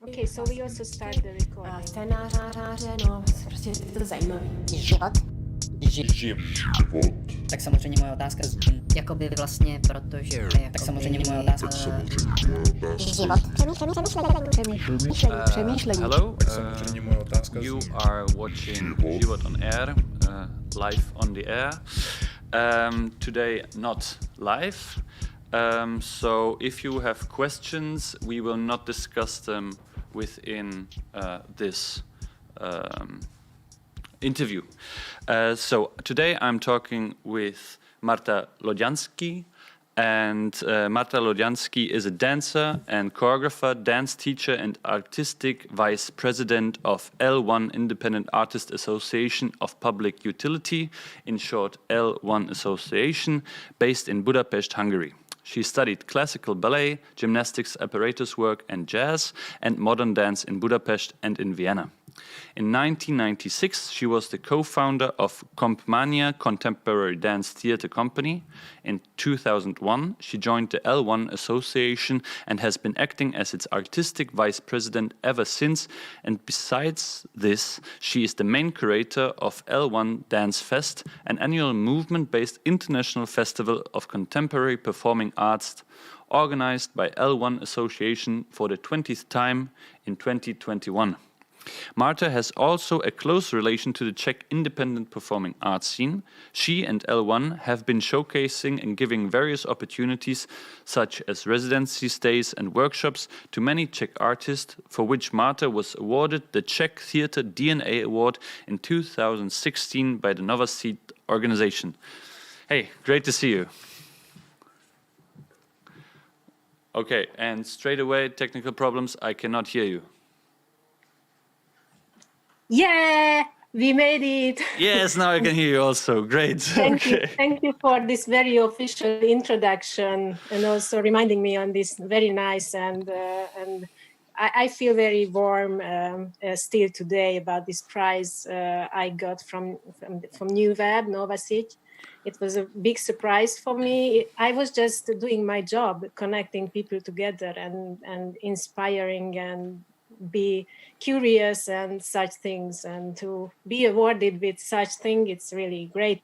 Okay, so we also start the recording. Scénáře, no, prostě je to zajímavý. Život. Život. Tak samozřejmě moje otázka jakoby vlastně, protože jakoby, tak samozřejmě moje otázka Život. Přemýšlení. Hello, you are watching Život on air, live on the air. Today not live, so if you have questions, we will not discuss them within this interview. So today I'm talking with Márta Ladjánszki, and Márta Ladjánszki is a dancer and choreographer, dance teacher and artistic vice president of L1 Independent Artist Association of Public Utility, in short L1 Association, based in Budapest, Hungary. She studied classical ballet, gymnastics, apparatus work and jazz, and modern dance in Budapest and in Vienna. In 1996, she was the co-founder of Compmania Contemporary Dance Theatre Company. In 2001, she joined the L1 Association and has been acting as its artistic vice president ever since. And besides this, she is the main curator of L1 Dance Fest, an annual movement-based international festival of contemporary performing arts organized by L1 Association for the 20th time in 2021. Márta has also a close relation to the Czech independent performing arts scene. She and L1 have been showcasing and giving various opportunities, such as residency stays and workshops, to many Czech artists, for which Márta was awarded the Czech Theater DNA Award in 2016 by the Nová organization. Hey, great to see you. Okay, and straight away, technical problems, I cannot hear you. Yeah, we made it. Yes, now I can hear you also. Great. Thank you for this very official introduction, and also reminding me on this very nice and I feel very warm still today about this prize I got from Nová. It was a big surprise for me. I was just doing my job, connecting people together and inspiring and be curious and such things, and to be awarded with such thing, it's really great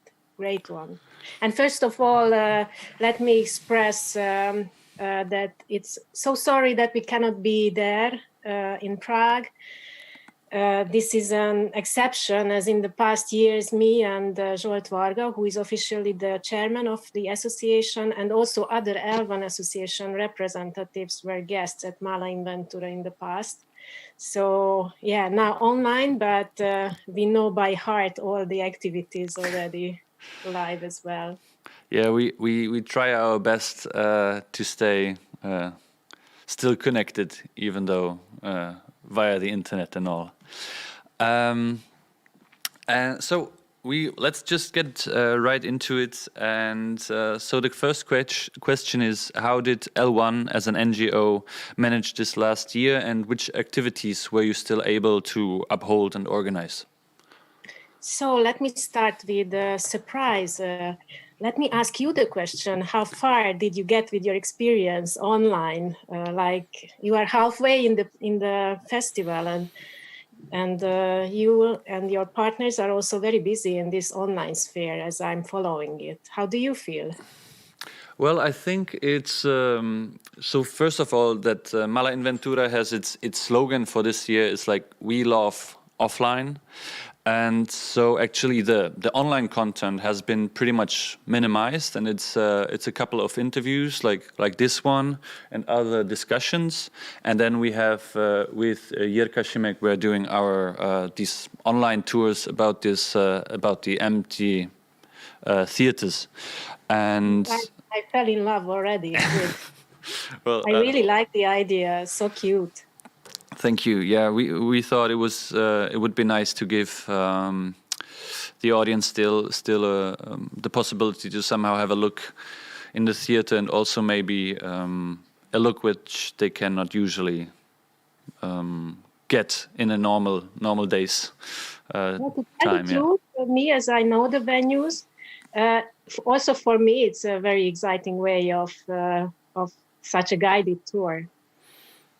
one. And first of all, let me express that it's so sorry that we cannot be there in Prague. This is an exception, as in the past years, me and Zsolt Varga, who is officially the chairman of the association, and also other L1 association representatives were guests at Malá, Inventura in the past. So yeah, now online, but we know by heart all the activities already live as well. Yeah, we try our best to stay still connected, even though via the internet and all. And so let's just get right into it. And so the first question is, how did L1 as an NGO manage this last year, and which activities were you still able to uphold and organize? So let me start with a surprise. Let me ask you the question: how far did you get with your experience online? Like, you are halfway in the festival, and you and your partners are also very busy in this online sphere, as I'm following it. How do you feel? Well, I think it's so. First of all, that Malá Inventura has its slogan for this year is like, "We love offline." And so actually the online content has been pretty much minimized, and it's a couple of interviews like this one and other discussions. And then we have with Jiřího Šimka, we're doing our these online tours about the empty theaters. And I fell in love already. Well, I really like the idea. So cute. Thank you. Yeah, we thought it would be nice to give the audience still the possibility to somehow have a look in the theater, and also maybe a look which they cannot usually get in a normal days time. True, for me, as I know the venues, also for me, it's a very exciting way of such a guided tour.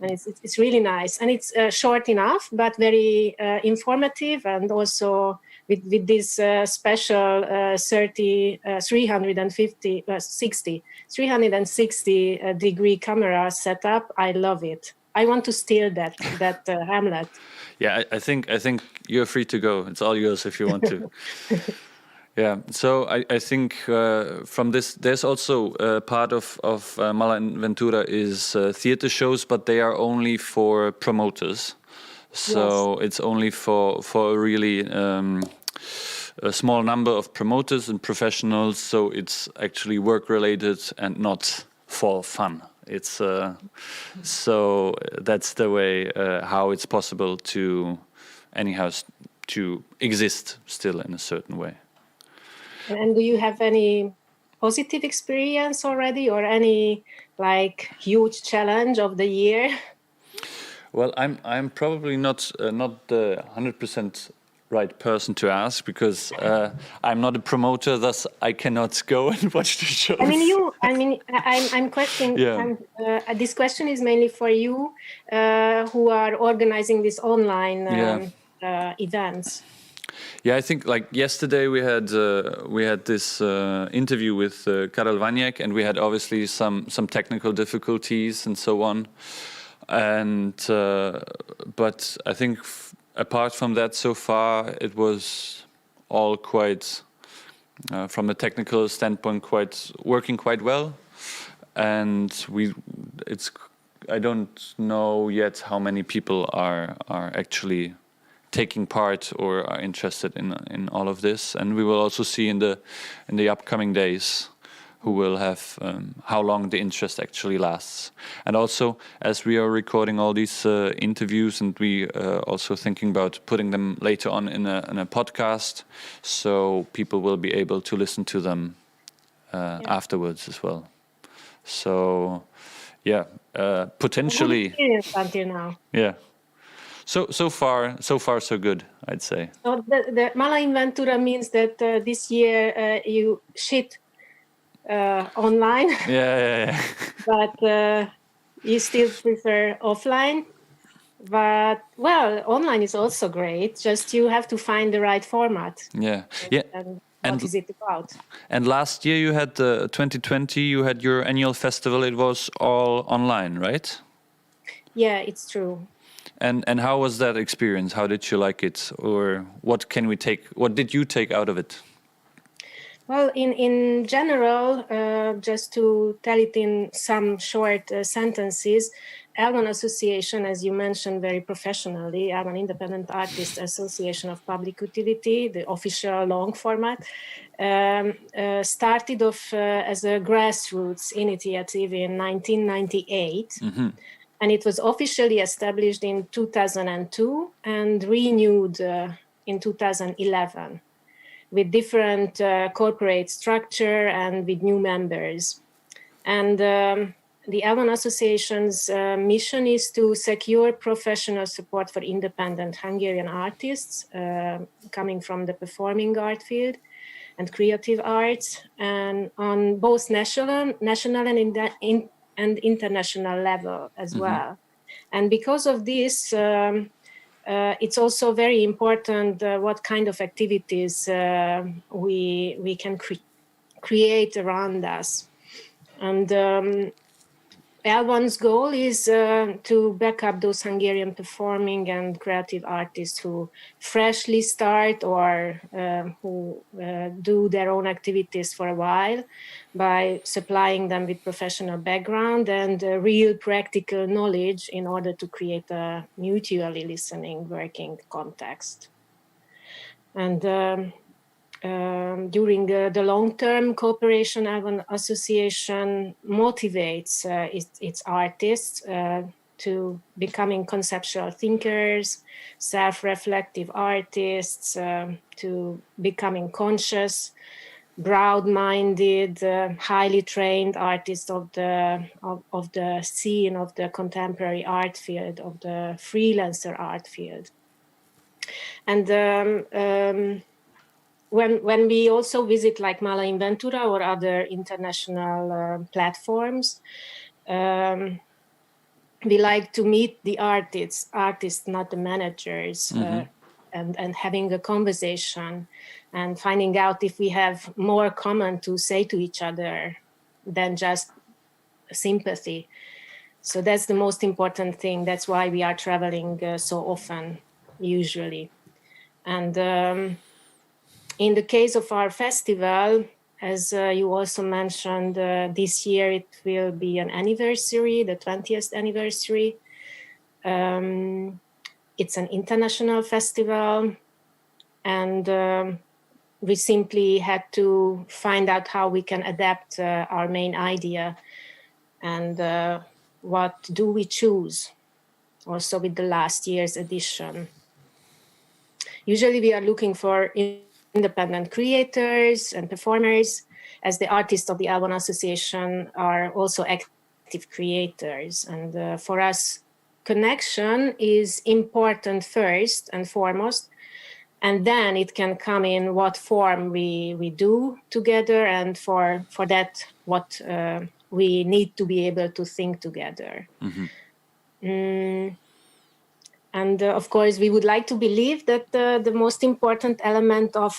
And it's really nice, and it's short enough, but very informative, and also with this special 360 degree camera setup. I love it. I want to steal that Hamlet. Yeah, I think you're free to go. It's all yours if you want to. Yeah, so I think from this, there's also part of Malá inventura is theater shows, but they are only for promoters. So yes. It's only for a really a small number of promoters and professionals. So it's actually work related and not for fun. It's so that's the way how it's possible to anyhow to exist still in a certain way. And do you have any positive experience already, or any like huge challenge of the year? Well, I'm probably not the 100% right person to ask, because I'm not a promoter, thus I cannot go and watch the shows. I'm questioning. Yeah. This question is mainly for you, who are organizing these online events. Yeah, I think like yesterday we had this interview with Karel Vaněk, and we had obviously some technical difficulties and so on, and but I think apart from that, so far it was all quite from a technical standpoint working quite well, and I don't know yet how many people are actually taking part or are interested in all of this, and we will also see in the upcoming days who will have how long the interest actually lasts. And also, as we are recording all these interviews, and we also thinking about putting them later on in a podcast, so people will be able to listen to them afterwards as well. So potentially until now. Yeah. So far so good, I'd say. So the Malá inventura means that this year you shit online. Yeah. But you still prefer offline. But well, online is also great. Just you have to find the right format. Yeah. And what is it about? And last year you had 2020. You had your annual festival. It was all online, right? Yeah, it's true. And how was that experience? How did you like it? Or what did you take out of it? Well, in general, just to tell it in some short sentences, L1 Association, as you mentioned very professionally, L1 Independent Artists Association of Public Utility, the official long format, started off as a grassroots initiative in 1998. Mm-hmm. And it was officially established in 2002 and renewed in 2011 with different corporate structure and with new members. And the L1 Association's mission is to secure professional support for independent Hungarian artists coming from the performing art field and creative arts, and on both national and international level as well. And because of this, it's also very important what kind of activities we can create around us. And L1's goal is to back up those Hungarian performing and creative artists who freshly start or who do their own activities for a while, by supplying them with professional background and real practical knowledge in order to create a mutually listening working context. And during the long-term cooperation, L1 Association motivates its artists to becoming conceptual thinkers, self-reflective artists, to becoming conscious, broad-minded, highly trained artists of the scene of the contemporary art field, of the freelancer art field. And when we also visit like Malá inventura or other international platforms, we like to meet the artists, not the managers, and having a conversation and finding out if we have more common to say to each other than just sympathy. So that's the most important thing. That's why we are traveling so often, usually. And in the case of our festival, as you also mentioned, this year it will be an anniversary, the 20th anniversary. It's an international festival, and we simply had to find out how we can adapt our main idea and what do we choose, also with the last year's edition. Usually we are looking for independent creators and performers, as the artists of the L1 Association are also active creators. And for us, connection is important first and foremost, and then it can come in what form we do together, and for that what we need to be able to think together. And of course, we would like to believe that the most important element of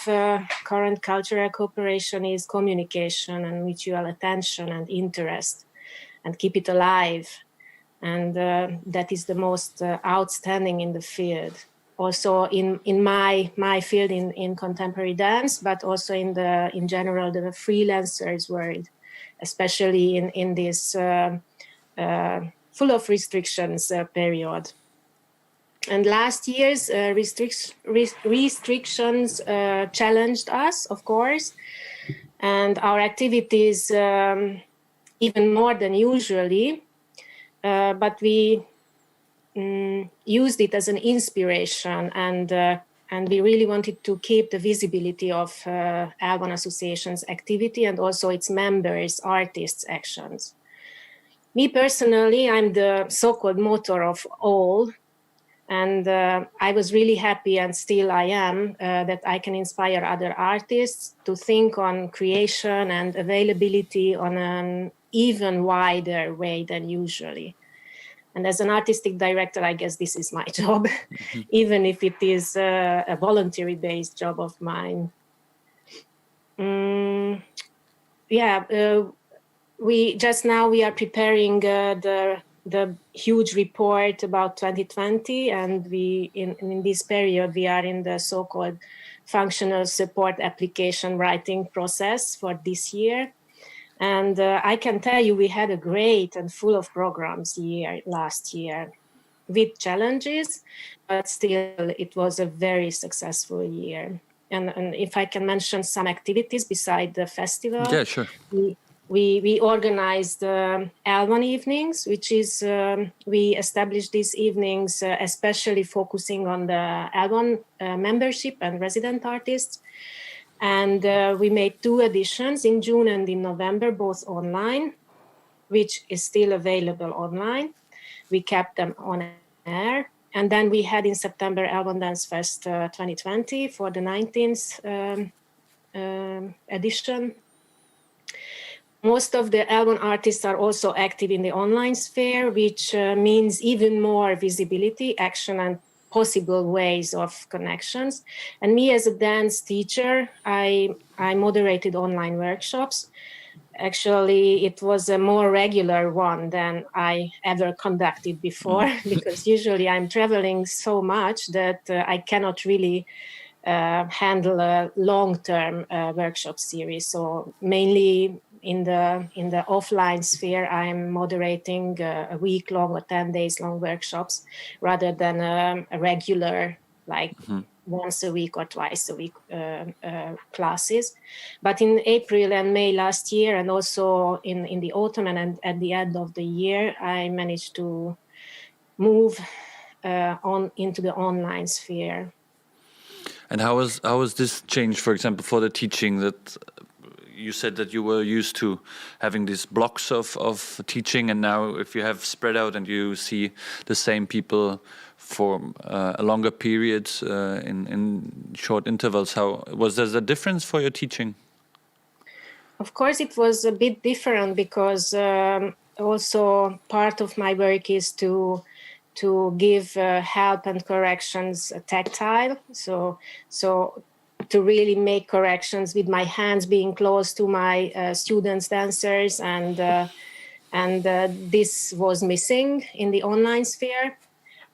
current cultural cooperation is communication and mutual attention and interest, and keep it alive. And that is the most outstanding in the field. Also in my field in contemporary dance, but also in general the freelancers world, especially in this full of restrictions period. And last year's restrictions challenged us, of course, and our activities even more than usually, but we used it as an inspiration, and we really wanted to keep the visibility of L1 Association's activity and also its members, artists' actions. Me personally, I'm the so-called motor of all. And I was really happy, and still I am, that I can inspire other artists to think on creation and availability on an even wider way than usually. And as an artistic director, I guess this is my job, even if it is a voluntary-based job of mine. We are preparing the huge report about 2020, and we in this period we are in the so-called functional support application writing process for this year. And I can tell you we had a great and full of programs last year with challenges, but still it was a very successful year. And if I can mention some activities beside the festival. Yeah, sure. We organized L1 evenings, which is, we established these evenings especially focusing on the L1 membership and resident artists. And we made 2 editions in June and in November, both online, which is still available online. We kept them on air. And then we had in September L1 Dance Fest 2020 for the 19th edition. Most of the L1 artists are also active in the online sphere, which means even more visibility, action, and possible ways of connections. And me as a dance teacher, I moderated online workshops. Actually, it was a more regular one than I ever conducted before, because usually I'm traveling so much that I cannot really handle a long-term workshop series. So mainly in the offline sphere, I'm moderating a week-long or 10 days long workshops rather than a regular, like once a week or twice a week classes. But in April and May last year, and also in the autumn and at the end of the year, I managed to move on into the online sphere. And how was this change, for example, for the teaching? That you said that you were used to having these blocks of teaching, and now if you have spread out and you see the same people for a longer period in short intervals, how was there a difference for your teaching? Of course, it was a bit different because also part of my work is to give help and corrections tactile. So to really make corrections with my hands, being close to my students, dancers, and this was missing in the online sphere.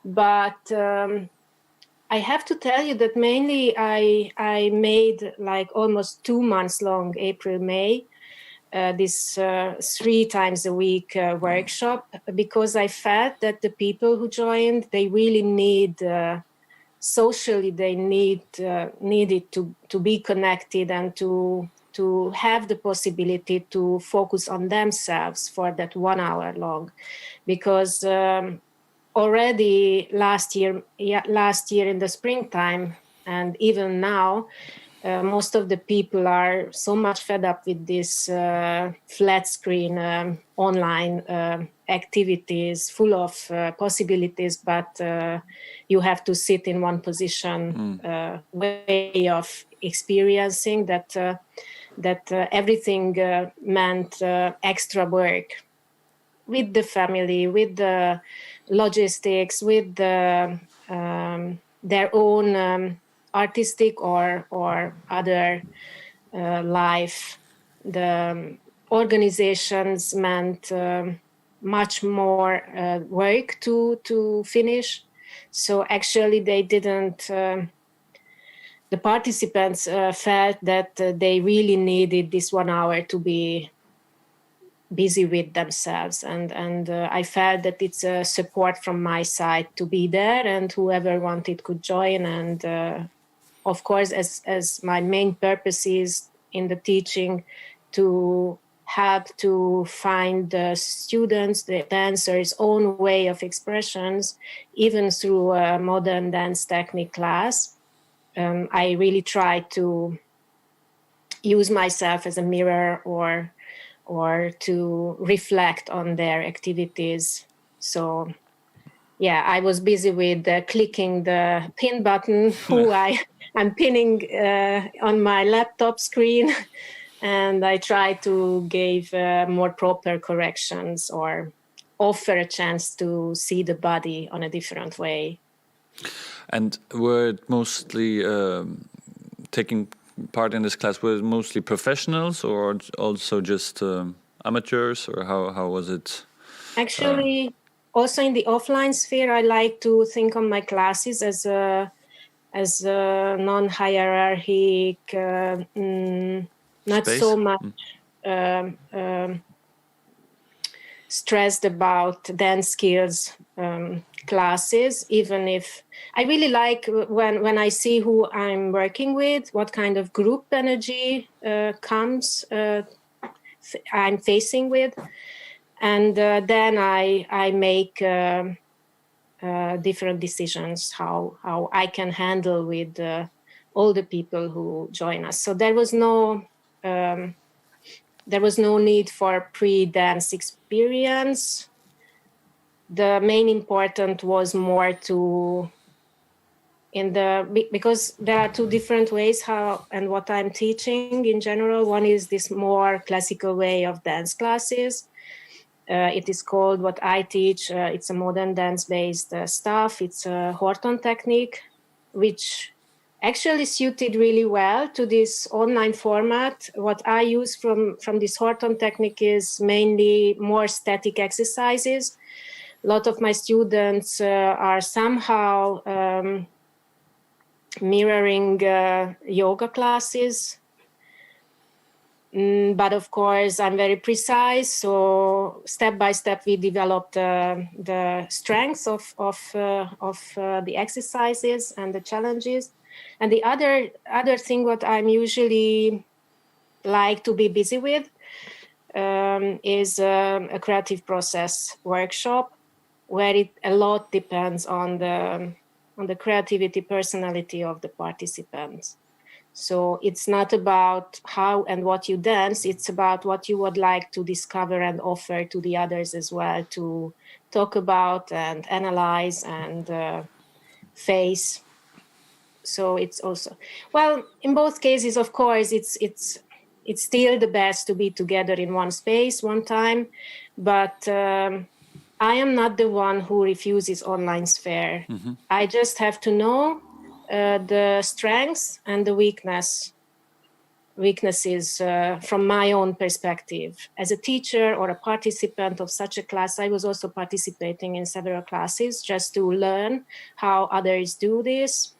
But I have to tell you that mainly I made like almost 2 months long, April, May, this 3 times a week workshop, because I felt that the people who joined, they really need socially, they needed to be connected and to have the possibility to focus on themselves for that 1 hour long, because already last year in the springtime, and even now, most of the people are so much fed up with this flat screen online activities full of possibilities, but you have to sit in one position way of experiencing that everything meant extra work with the family, with the logistics, with their own artistic or other life. The organizations meant much more work to finish. So actually they didn't, the participants felt that they really needed this 1 hour to be busy with themselves, and I felt that it's a support from my side to be there, and whoever wanted could join. And of course, as my main purpose is in the teaching to help to find the students, the dancers' own way of expressions, even through a modern dance technique class. I really try to use myself as a mirror or to reflect on their activities. So, yeah, I was busy with clicking the pin button, who I'm pinning on my laptop screen, and I try to give more proper corrections or offer a chance to see the body on a different way. And were it mostly taking part in this class, were it mostly professionals or also just amateurs, or how was it? Actually, also in the offline sphere, I like to think on my classes as a non-hierarchic, not Space? so much stressed about dance skills classes, even if I really like when I see who I'm working with, what kind of group energy comes I'm facing with, and then I make different decisions how I can handle with all the people who join us. So there was no need for pre-dance experience. The main important was more because there are 2 different ways how and what I'm teaching in general. One is this more classical way of dance classes. It is called what I teach. It's a modern dance-based stuff. It's a Horton technique, which actually suited really well to this online format. What I use from this Horton technique is mainly more static exercises. A lot of my students are somehow mirroring yoga classes. But of course, I'm very precise. So step by step, we developed the strengths of the exercises and the challenges. And the other thing what I'm usually like to be busy with is a creative process workshop, where a lot depends on the creativity, personality of the participants. So it's not about how and what you dance, it's about what you would like to discover and offer to the others as well, to talk about and analyze and face. So it's also, well, in both cases, of course, it's it's still the best to be together in one space, one time. But I am not the one who refuses online sphere. Mm-hmm. I just have to know the strengths and the weaknesses from my own perspective. As a teacher or a participant of such a class, I was also participating in several classes just to learn how others do this.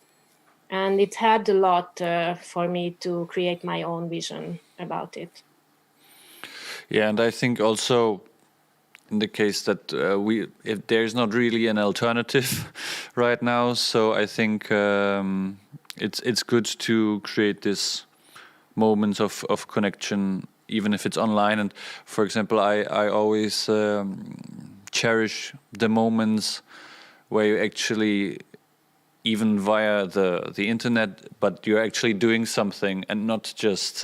And it helped a lot for me to create my own vision about it. Yeah, and I think also in the case that if there's not really an alternative right now, so I think it's good to create this moments of connection, even if it's online. And for example, I always cherish the moments where you actually, even via the internet, but you're actually doing something and not just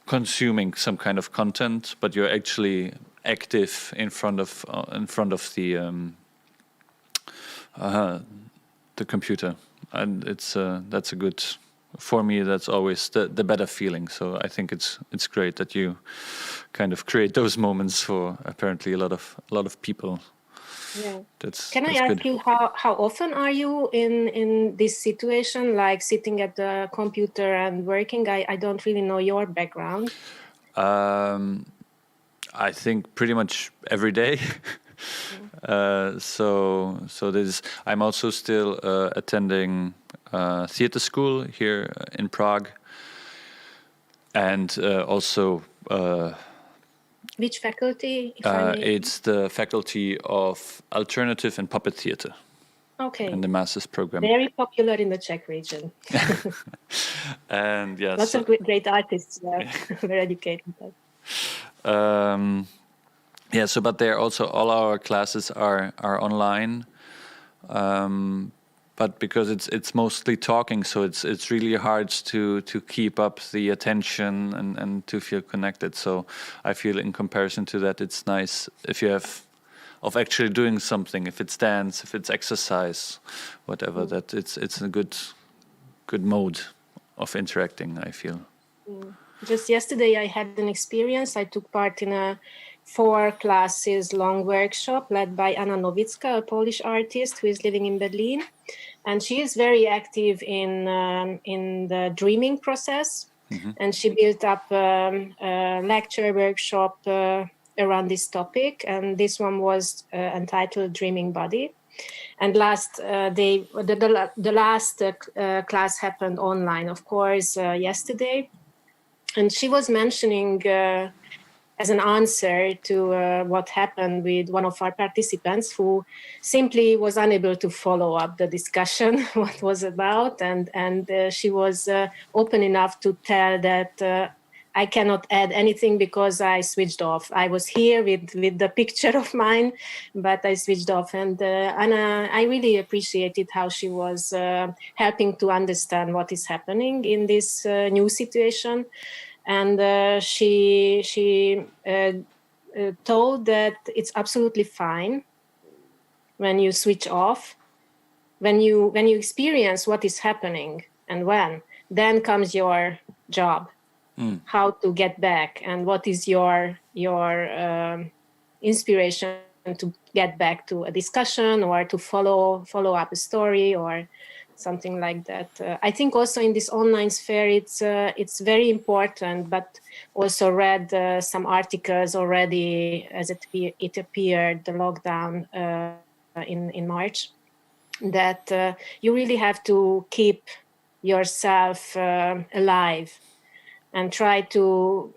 consuming some kind of content, but you're actually active in front of the computer, and it's that's a good. For me, that's always the better feeling. So I think it's great that you kind of create those moments for apparently a lot of people. Yeah. Can I ask you how often are you in this situation, like sitting at the computer and working? I don't really know your background. I think pretty much every day. So this. I'm also still attending theater school here in Prague, and also. Which faculty? It's the faculty of alternative and puppet theater. Okay. And the master's program. Very popular in the Czech region. And yes, lots of great artists there. Very educated. Yeah. So, but there also all our classes are online. But because it's mostly talking, so it's really hard to keep up the attention and to feel connected. So I feel in comparison to that, it's nice if you have of actually doing something, if it's dance, if it's exercise, whatever. That it's a good mode of interacting, I feel. Just yesterday, I had an experience. I took part in a 4 classes long workshop led by Anna Nowicka, a Polish artist who is living in Berlin. And she is very active in the dreaming process. Mm-hmm. And she built up a lecture workshop around this topic. And this one was entitled Dreaming Body. And the last class happened online, of course, yesterday. And she was mentioning as an answer to what happened with one of our participants who simply was unable to follow up the discussion, what was about. And she was open enough to tell that I cannot add anything because I switched off. I was here with the picture of mine, but I switched off. And Anna, I really appreciated how she was helping to understand what is happening in this new situation. And she told that it's absolutely fine when you switch off, when you experience what is happening and then comes your job. How to get back and what is your inspiration to get back to a discussion or to follow up a story or something like that. I think also in this online sphere it's very important, but also read some articles already as it appeared, the lockdown in March, that you really have to keep yourself alive and try to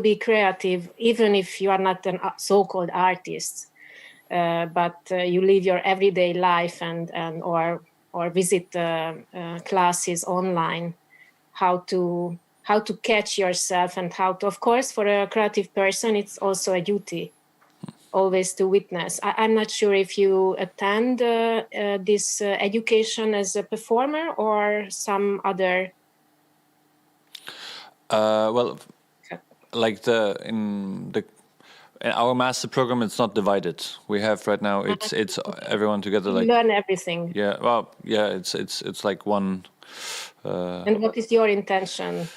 be creative, even if you are not a so-called artist, but you live your everyday life and or visit classes online. How to catch yourself and how to, of course, for a creative person, it's also a duty, always to witness. I'm not sure if you attend this education as a performer or some other. Well, like in our master program, it's not divided. We have right now it's everyone together. Like learn everything. Yeah, well, yeah, it's like one. And what is your intention?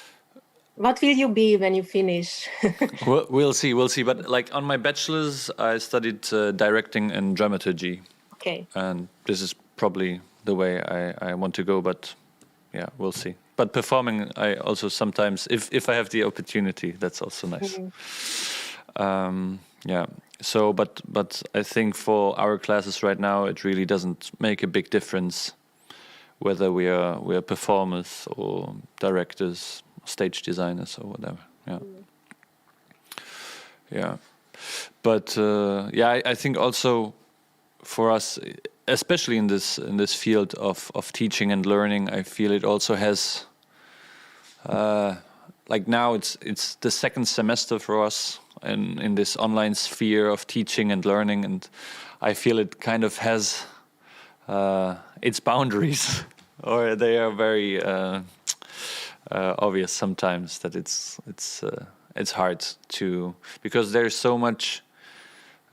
What will you be when you finish? Well, we'll see. But like on my bachelor's, I studied directing and dramaturgy. Okay. And this is probably the way I want to go. But yeah, we'll see. But performing, I also sometimes, if I have the opportunity, that's also nice. Yeah. So, but I think for our classes right now, it really doesn't make a big difference whether we are performers or directors, stage designers or whatever. Yeah. Yeah. But I think also for us, especially in this field of teaching and learning, I feel it also has like now it's the second semester for us in this online sphere of teaching and learning, and I feel it kind of has its boundaries, or they are very obvious sometimes that it's hard to, because there's so much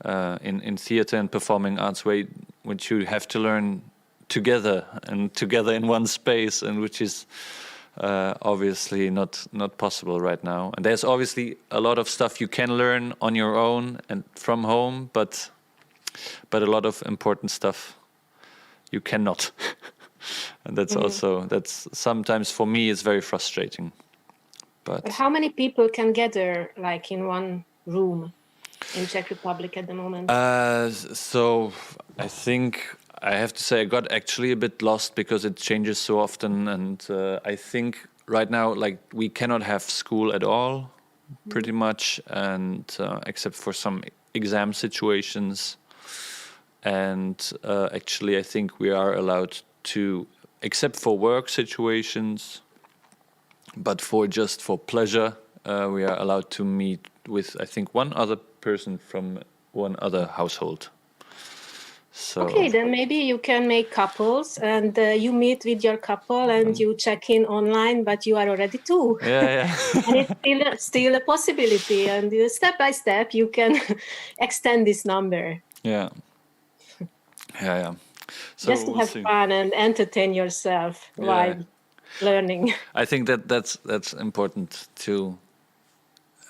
in theater and performing arts which you have to learn together in one space, and which is obviously not possible right now. And there's obviously a lot of stuff you can learn on your own and from home, but a lot of important stuff you cannot. And that's sometimes for me it's very frustrating. But how many people can gather like in one room in Czech Republic at the moment? So I think I have to say I got actually a bit lost because it changes so often, and I think right now like we cannot have school at all, pretty much, and except for some exam situations. And actually I think we are allowed to, except for work situations, but for pleasure, we are allowed to meet with, I think, one other person from one other household. So, okay, then maybe you can make couples, and you meet with your couple, and you check in online, but you are already two. Yeah. And it's still a possibility, and step by step you can extend this number. Yeah. So just to have fun and entertain yourself while learning. I think that's important to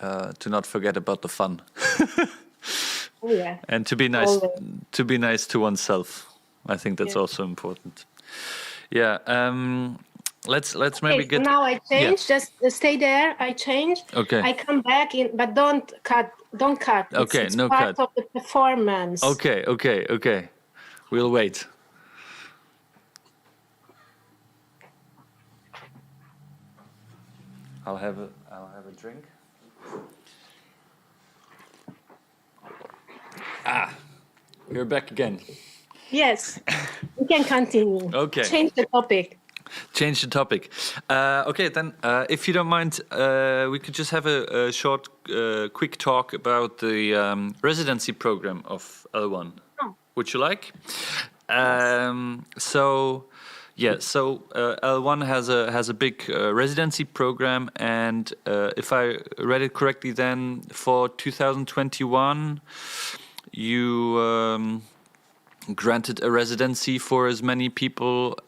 not forget about the fun. Oh, yeah. And to be nice, always. To be nice to oneself. I think that's also important. Yeah. Let's maybe get. Now I change. Yeah. Just stay there. I change. Okay. I come back in, but don't cut. Don't cut. Okay. It's no part cut. of the performance. Okay. We'll wait. I'll have a drink. You're back again. Yes, we can continue. Okay. Change the topic. Okay, then, if you don't mind, we could just have a short, quick talk about the residency program of L1. Oh. Would you like? So L1 has a big residency program, and if I read it correctly, then for 2021, you granted a residency for as many people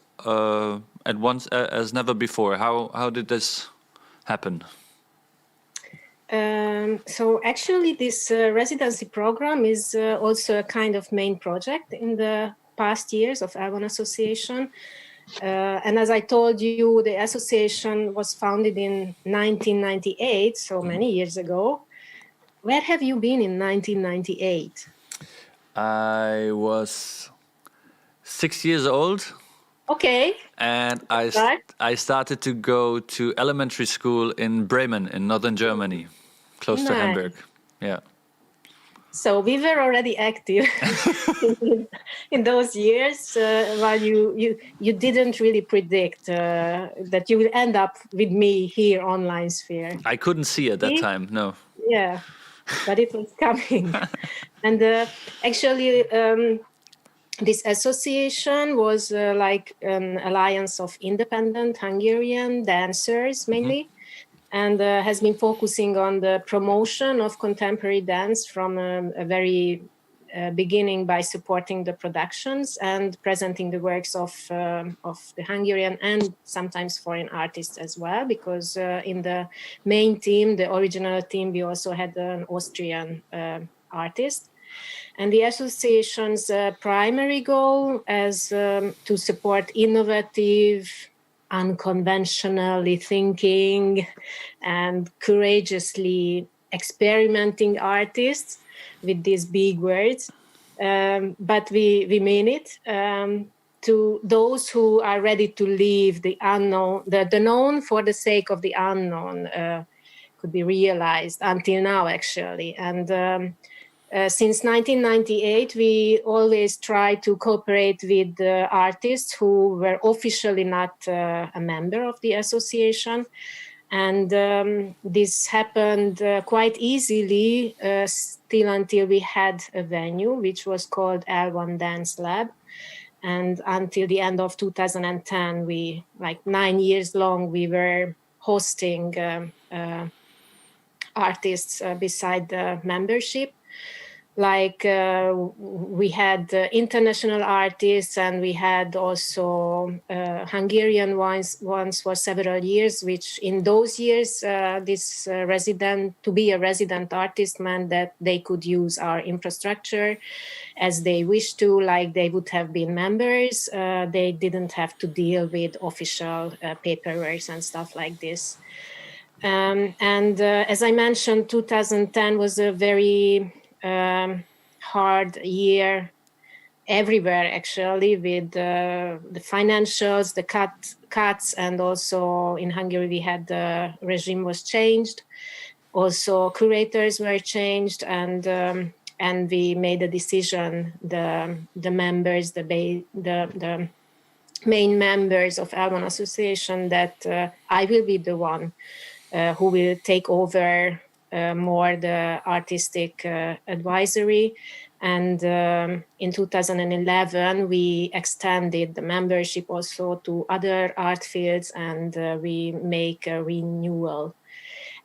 at once as never before. How did this happen? So actually, this residency program is also a kind of main project in the past years of L1 Association. And as I told you, the association was founded in 1998, so many years ago. Where have you been in 1998? I was 6 years old. Okay. And I started to go to elementary school in Bremen in northern Germany, close to Hamburg. Yeah. So we were already active in those years, while you didn't really predict that you will end up with me here online sphere. I couldn't see at that time, no. Yeah, but it was coming. And actually, this association was like an alliance of independent Hungarian dancers mainly, and has been focusing on the promotion of contemporary dance from a very beginning by supporting the productions and presenting the works of the Hungarian and sometimes foreign artists as well, because in the main team, the original team, we also had an Austrian artist. And the association's primary goal is to support innovative, unconventionally thinking and courageously experimenting artists with these big words. But we mean it to those who are ready to leave the unknown, the known for the sake of the unknown could be realized until now, actually. And since 1998, we always try to cooperate with artists who were officially not a member of the association. And this happened quite easily still until we had a venue, which was called L1 Dance Lab. And until the end of 2010, we, like 9 years long, we were hosting artists beside the membership. Like we had international artists, and we had also Hungarian ones for several years, which in those years, this to be a resident artist meant that they could use our infrastructure as they wished to, like they would have been members. They didn't have to deal with official paperwork and stuff like this. And as I mentioned, 2010 was a very hard year everywhere, actually, with the financials, the cuts, and also in Hungary we had the regime was changed. Also, curators were changed, and we made a decision. The members, the main members of L1 Association, that I will be the one who will take over more the artistic advisory. And in 2011, we extended the membership also to other art fields, and we make a renewal.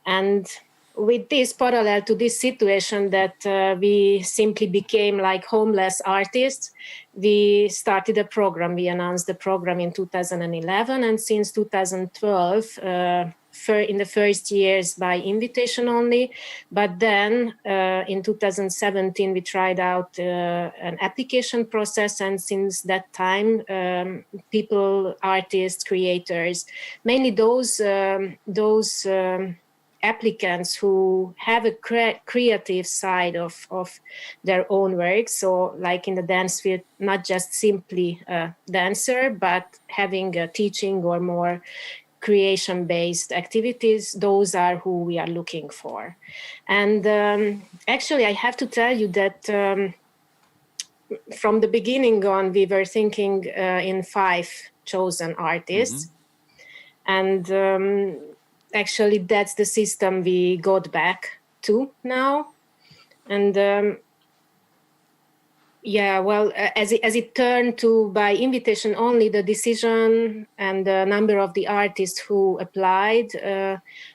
And with this, parallel to this situation that we simply became like homeless artists, we started a program. We announced the program in 2011, and since 2012, in the first years by invitation only, but then in 2017 we tried out an application process, and since that time people, artists, creators, mainly those applicants who have a creative side of their own work, so like in the dance field, not just simply a dancer, but having a teaching or more creation-based activities, those are who we are looking for. And actually, I have to tell you that from the beginning on, we were thinking in 5 chosen artists. Mm-hmm. And actually, that's the system we got back to now. And yeah, well, as it turned to by invitation only, the decision and the number of the artists who applied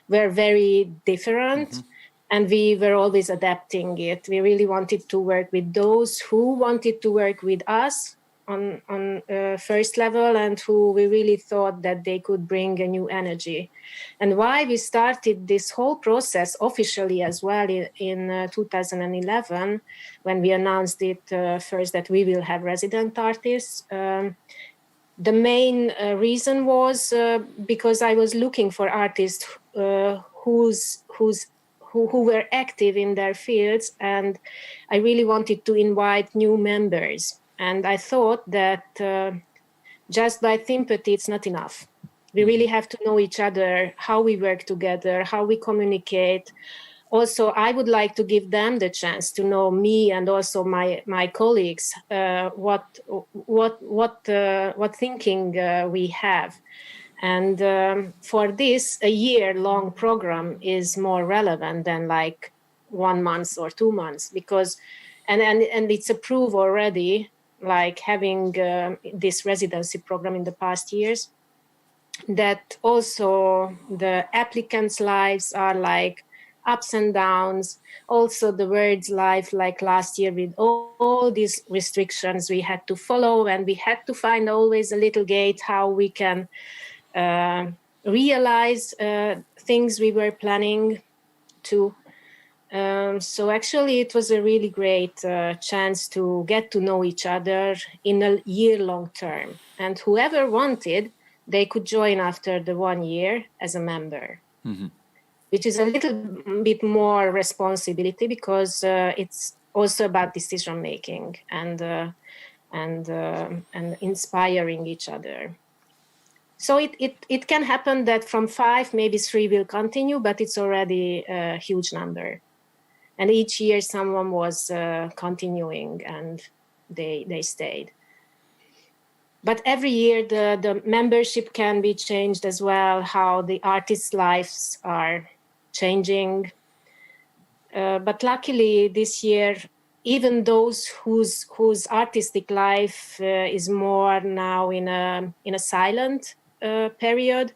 were very different. Mm-hmm. And we were always adapting it. We really wanted to work with those who wanted to work with us on first level, and who we really thought that they could bring a new energy. And why we started this whole process officially as well in 2011, when we announced it first that we will have resident artists. The main reason was because I was looking for artists who were active in their fields, and I really wanted to invite new members. And I thought that just by sympathy, it's not enough. We really have to know each other, how we work together, how we communicate. Also, I would like to give them the chance to know me and also my colleagues, what thinking we have. And for this, a year-long program is more relevant than like 1 month or 2 months, because, and it's approved already, like having this residency program in the past years, that also the applicants' lives are like ups and downs. Also the words life, like last year with all these restrictions we had to follow, and we had to find always a little gate how we can realize things we were planning to. So actually it was a really great chance to get to know each other in a year-long term. And whoever wanted, they could join after the 1 year as a member, which is a little bit more responsibility because it's also about decision making and inspiring each other. So it can happen that from 5, maybe 3 will continue, but it's already a huge number. And each year someone was continuing and they stayed. But every year the membership can be changed as well, how the artists' lives are changing. But luckily this year, even those whose artistic life is more now in a silent period,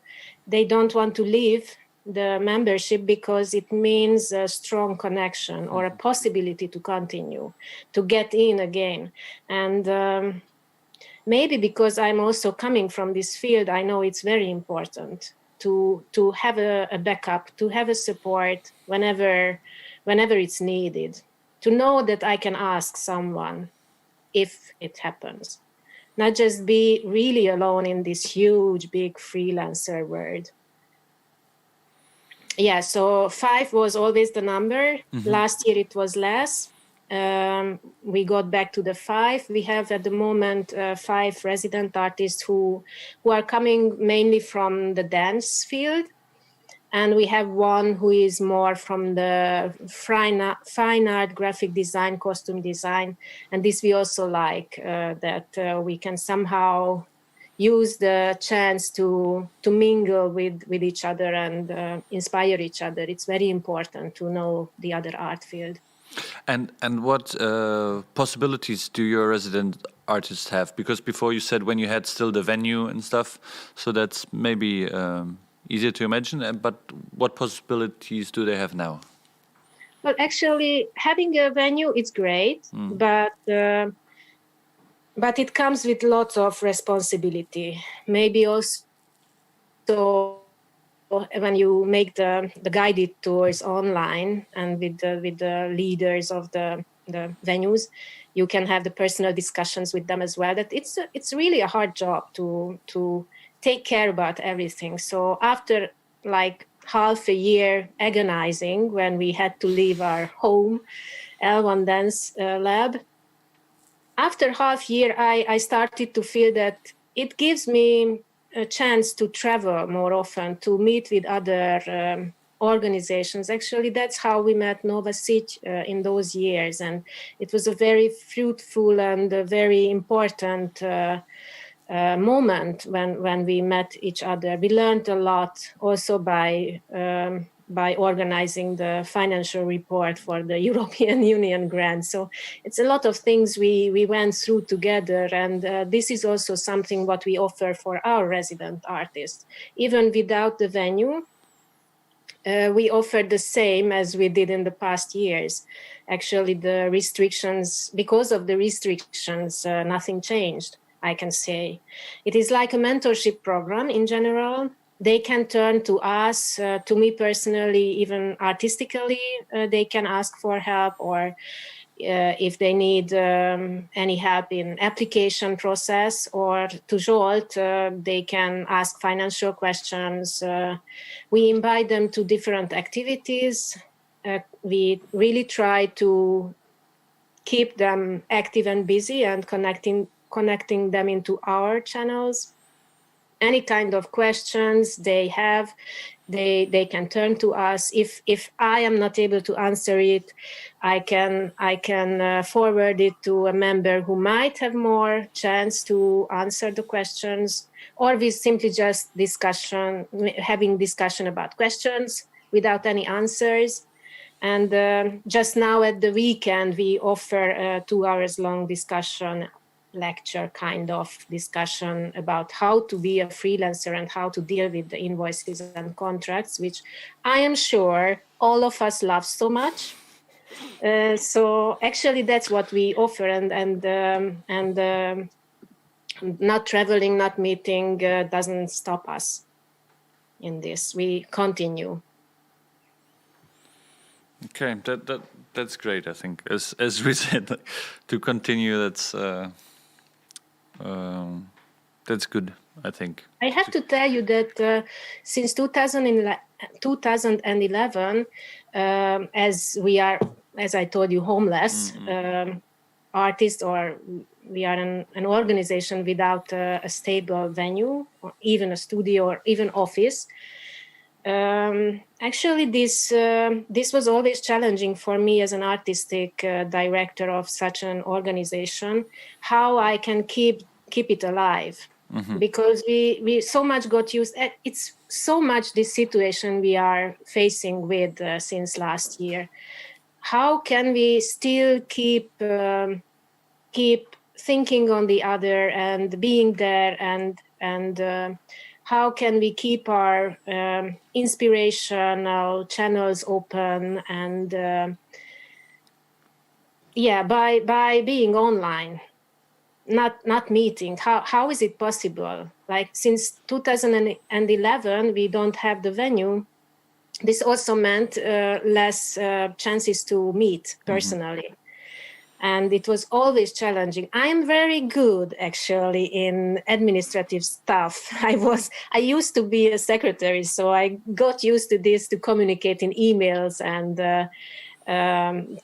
they don't want to leave the membership because it means a strong connection or a possibility to continue, to get in again. And maybe because I'm also coming from this field, I know it's very important to have a backup, to have a support whenever it's needed, to know that I can ask someone if it happens, not just be really alone in this huge, big freelancer world. Yeah, so 5 was always the number. Last year it was less. We got back to the 5. We have at the moment 5 resident artists who are coming mainly from the dance field. And we have one who is more from the fine art, graphic design, costume design. And this we also like, that we can somehow use the chance to mingle with each other and inspire each other. It's very important to know the other art field. And what possibilities do your resident artists have? Because before you said when you had still the venue and stuff, so that's maybe easier to imagine. But what possibilities do they have now? Well, actually, having a venue is great, but it comes with lots of responsibility. Maybe also when you make the guided tours online and with the leaders of the venues, you can have the personal discussions with them as well. That it's really a hard job to take care about everything. So after like half a year agonizing when we had to leave our home, L1 Dance Lab, after half year, I started to feel that it gives me a chance to travel more often, to meet with other organizations. Actually, that's how we met Nova in those years. And it was a very fruitful and a very important moment when we met each other. We learned a lot also by organizing the financial report for the European Union grant. So it's a lot of things we went through together. And this is also something what we offer for our resident artists. Even without the venue, we offer the same as we did in the past years. Actually, the restrictions, because of the restrictions, nothing changed, I can say. It is like a mentorship program in general. They can turn to us, to me personally, even artistically, they can ask for help, or if they need any help in application process, or to Zsolt, they can ask financial questions. We invite them to different activities. We really try to keep them active and busy and connecting them into our channels. Any kind of questions they have, they can turn to us. If I am not able to answer it, I can forward it to a member who might have more chance to answer the questions, or we simply just having discussion about questions without any answers. And just now at the weekend, we offer a 2 hours long discussion lecture kind of discussion about how to be a freelancer and how to deal with the invoices and contracts, which I am sure all of us love so much. So actually that's what we offer, and not traveling, not meeting doesn't stop us in this. We continue. Okay, that's great. I think, as we said, like, to continue. That's good. I think. I have to tell you that since 2011, as we are, as I told you, homeless artists, or we are an organization without a stable venue, or even a studio, or even office. Actually, this was always challenging for me as an artistic director of such an organization, how I can keep it alive. Because we so much got used. It's so much this situation we are facing with since last year. How can we still keep thinking on the other and being there, and how can we keep our inspirational channels open, and by being online, not meeting. How is it possible? Like, since 2011 we don't have the venue. This also meant less chances to meet personally. And it was always challenging. I am very good, actually, in administrative stuff. I used to be a secretary, so I got used to this, to communicate in emails and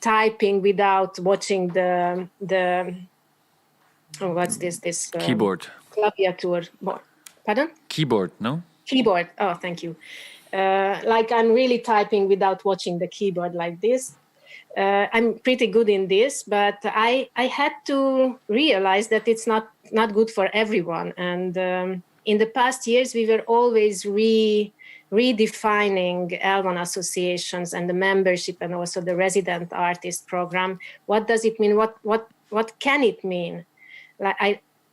typing without watching the what's this Keyboard. Klaviatur. Pardon? Keyboard, no? Keyboard. Oh, thank you. Like, I'm really typing without watching the keyboard like this. I'm pretty good in this, but I had to realize that it's not good for everyone. And in the past years, we were always redefining L1 associations and the membership, and also the resident artist program. What does it mean? What can it mean?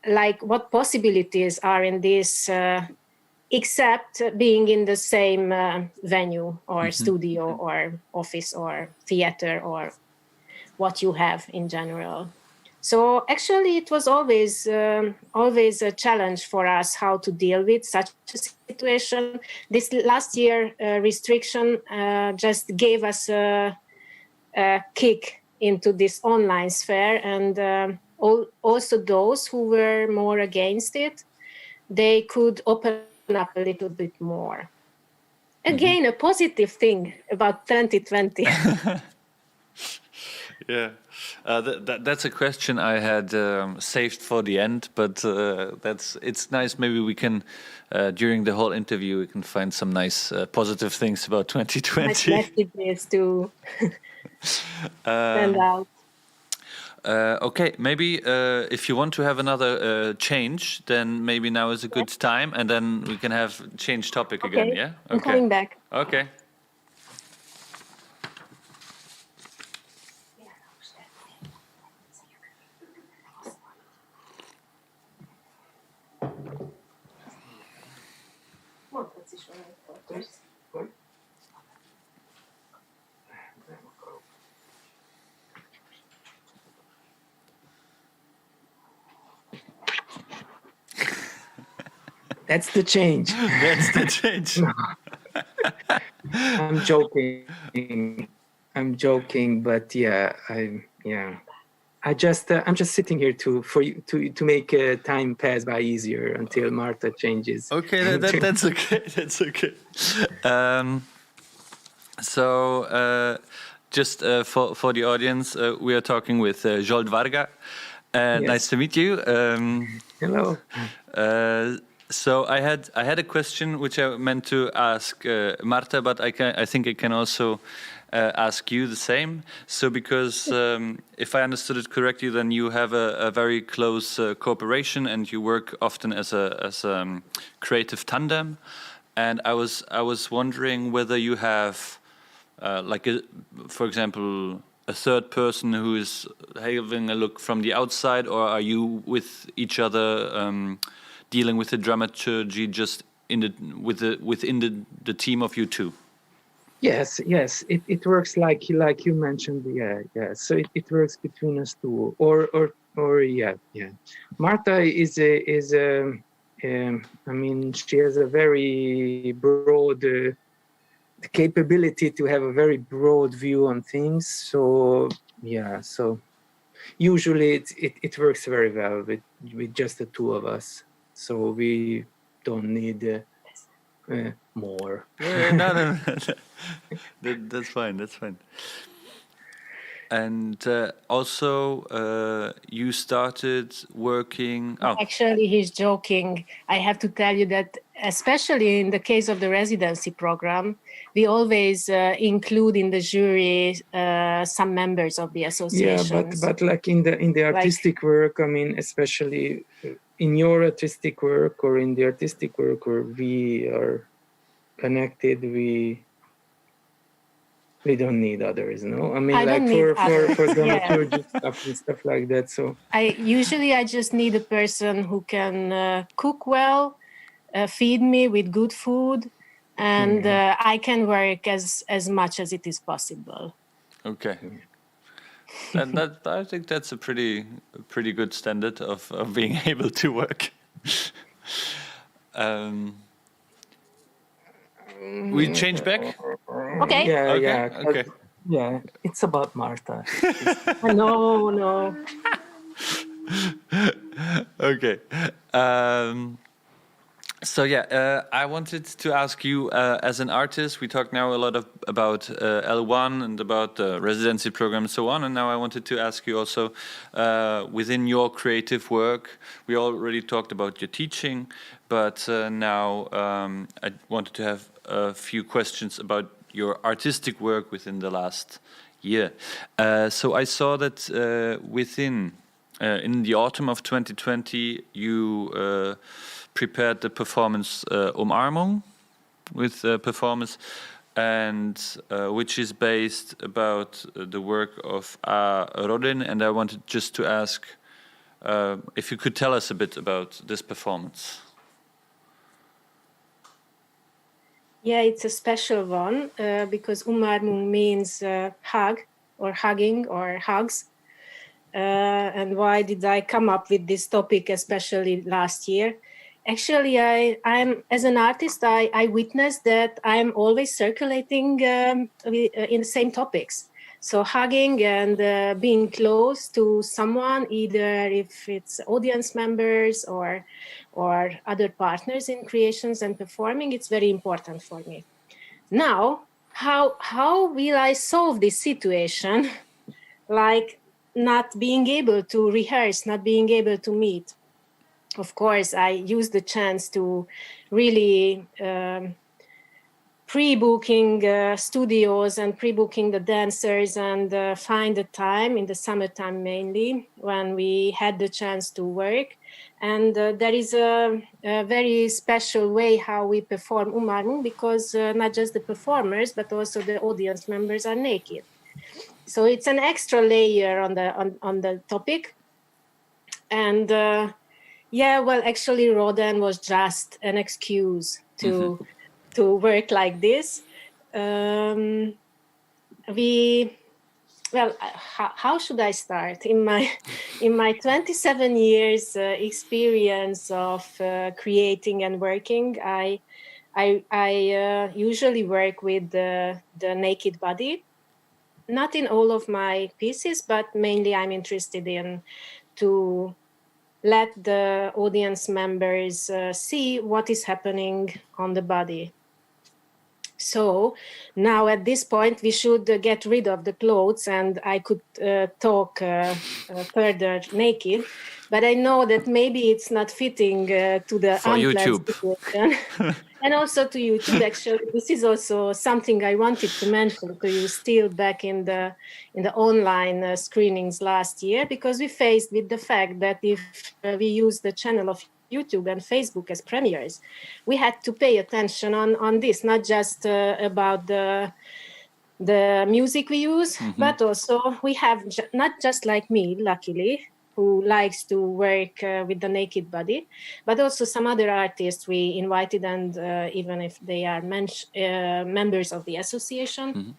Like what possibilities are in this? Except being in the same venue or studio or office or theater or what you have in general. So actually it was always a challenge for us how to deal with such a situation. This last year restriction just gave us a kick into this online sphere, and also those who were more against it, they could open up a little bit more. Again, a positive thing about 2020. Yeah, that's a question I had saved for the end, but it's nice. Maybe we can, during the whole interview, we can find some nice positive things about 2020. Nice messages to send out. Okay, maybe if you want to have another change, then maybe now is a good time, and then we can have change topic again, yeah? Okay. I'm coming back. Okay. That's the change. That's the change. I'm joking. But I'm just sitting here for you to make time pass by easier until Márta changes. Okay, that's okay. That's okay. Just for the audience, we are talking with Zsolt Varga. Yes. Nice to meet you. Hello. So I had a question which I meant to ask Márta, but I think I can also ask you the same. So because if I understood it correctly, then you have a very close cooperation, and you work often as a creative tandem. And I was wondering whether you have for example, a third person who is having a look from the outside, or are you with each other dealing with the dramaturgy just within the team of you two? Yes, it works like you mentioned. Yeah. So it works between us two, or yeah. Márta is I mean, she has a very broad capability to have a very broad view on things. So yeah, so usually it works very well with just the two of us. So we don't need more. No. That's fine. And also, you started working. Oh, Actually, he's joking. I have to tell you that, especially in the case of the residency program, we always include in the jury some members of the association. Yeah, but like in the artistic work, I mean, especially in your artistic work or in the artistic work where we are connected, we don't need others, no? I mean, like for dramaturgy stuff and stuff like that. So I just need a person who can cook well, feed me with good food, and I can work as much as it is possible. okay. And I think that's a pretty good standard of being able to work. We change back? Okay. Yeah. Yeah, it's about Márta. No. Okay. So I wanted to ask you, as an artist, we talked now a lot about L1 and about the residency program and so on, and now I wanted to ask you also, within your creative work, we already talked about your teaching, but now I wanted to have a few questions about your artistic work within the last year. So I saw that in the autumn of 2020, you prepared the performance Umarmung with performance, and which is based about the work of Rodin. And I wanted just to ask if you could tell us a bit about this performance. Yeah, it's a special one because Umarmung means hug or hugging or hugs. And why did I come up with this topic, especially last year? Actually, I'm as an artist, I witnessed that I'm always circulating in the same topics. So hugging and being close to someone, either if it's audience members or other partners in creations and performing, it's very important for me. Now, how will I solve this situation? Like not being able to rehearse, not being able to meet. Of course, I used the chance to really pre-booking studios and pre-booking the dancers and find the time in the summertime mainly when we had the chance to work. And there is a very special way how we perform Umarmung because not just the performers but also the audience members are naked. So it's an extra layer on the topic. And actually Rodin was just an excuse to work like this. How should I start? In my 27 years experience of creating and working, I usually work with the naked body. Not in all of my pieces, but mainly I'm interested in to let the audience members see what is happening on the body. So now at this point, we should get rid of the clothes and I could talk further naked. But I know that maybe it's not fitting to the for YouTube situation. And also to YouTube, actually, this is also something I wanted to mention to you still back in the online screenings last year, because we faced with the fact that if we use the channel of YouTube and Facebook as premieres, we had to pay attention on this, not just about the the music we use, but also we have not just like me, luckily, who likes to work with the naked body, but also some other artists we invited, and even if they are members of the association.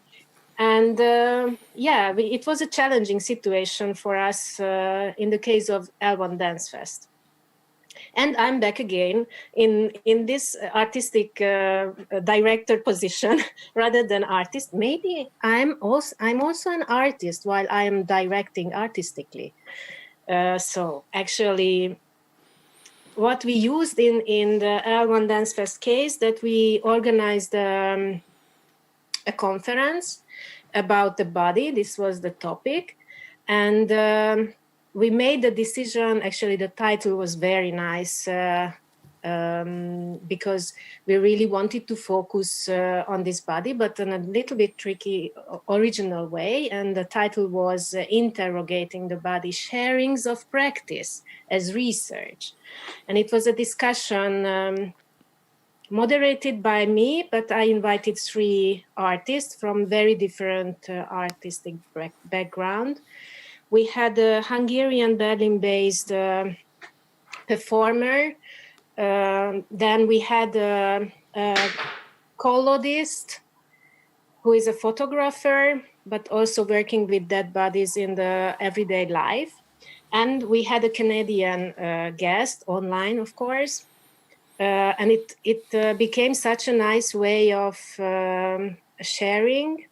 And it was a challenging situation for us in the case of L1 Dance Fest. And I'm back again in this artistic director position rather than artist. Maybe I'm also an artist while I am directing artistically. So actually, what we used in the L1 Dance Fest case, that we organized a conference about the body. This was the topic, and we made the decision. Actually, the title was very nice because we really wanted to focus on this body, but in a little bit tricky, original way. And the title was Interrogating the Body, Sharings of Practice as Research. And it was a discussion moderated by me, but I invited 3 artists from very different artistic background. We had a Hungarian Berlin-based performer. Then we had a collodist who is a photographer, but also working with dead bodies in the everyday life. And we had a Canadian guest online, of course. And it became such a nice way of sharing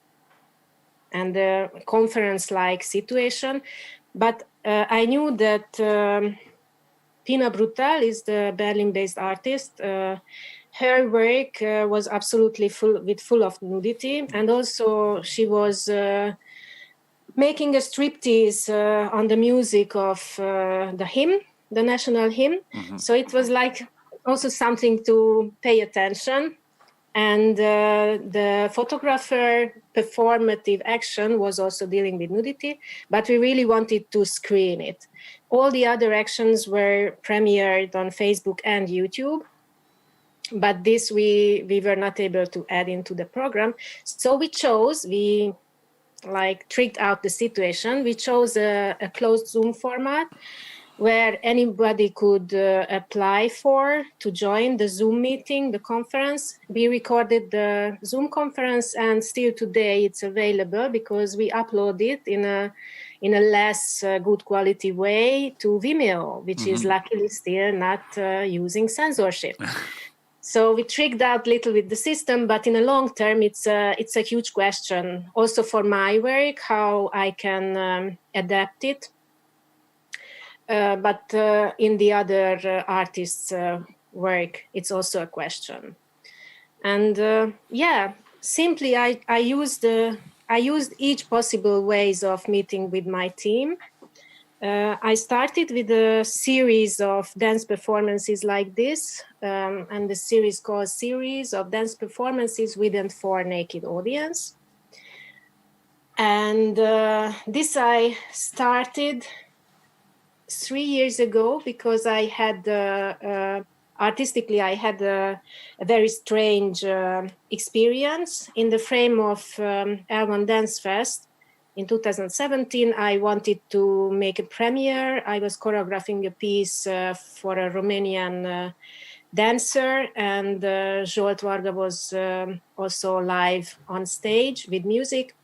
and a conference-like situation. But I knew that Pina Brutal is the Berlin-based artist. Her work was absolutely full of nudity, and also she was making a striptease on the music of the hymn, the national hymn. So it was like also something to pay attention. And the photographer performative action was also dealing with nudity, but we really wanted to screen it. All the other actions were premiered on Facebook and YouTube, but this we were not able to add into the program. So we tricked out the situation. We chose a closed Zoom format where anybody could apply to join the Zoom meeting, the conference. We recorded the Zoom conference, and still today it's available because we upload it in a less good quality way to Vimeo, which is luckily still not using censorship. So we tricked out a little with the system, but in the long term, it's a huge question. Also for my work, how I can adapt it. But in the other artists' work, it's also a question. And simply I used each possible ways of meeting with my team. I started with a series of dance performances like this, and the series called Series of Dance Performances with and for Naked Audience. And this I started 3 years ago because I had artistically I had a very strange experience in the frame of L1 Dance Fest in 2017. I wanted to make a premiere. I was choreographing a piece for a Romanian dancer, and Zsolt Varga was also live on stage with music.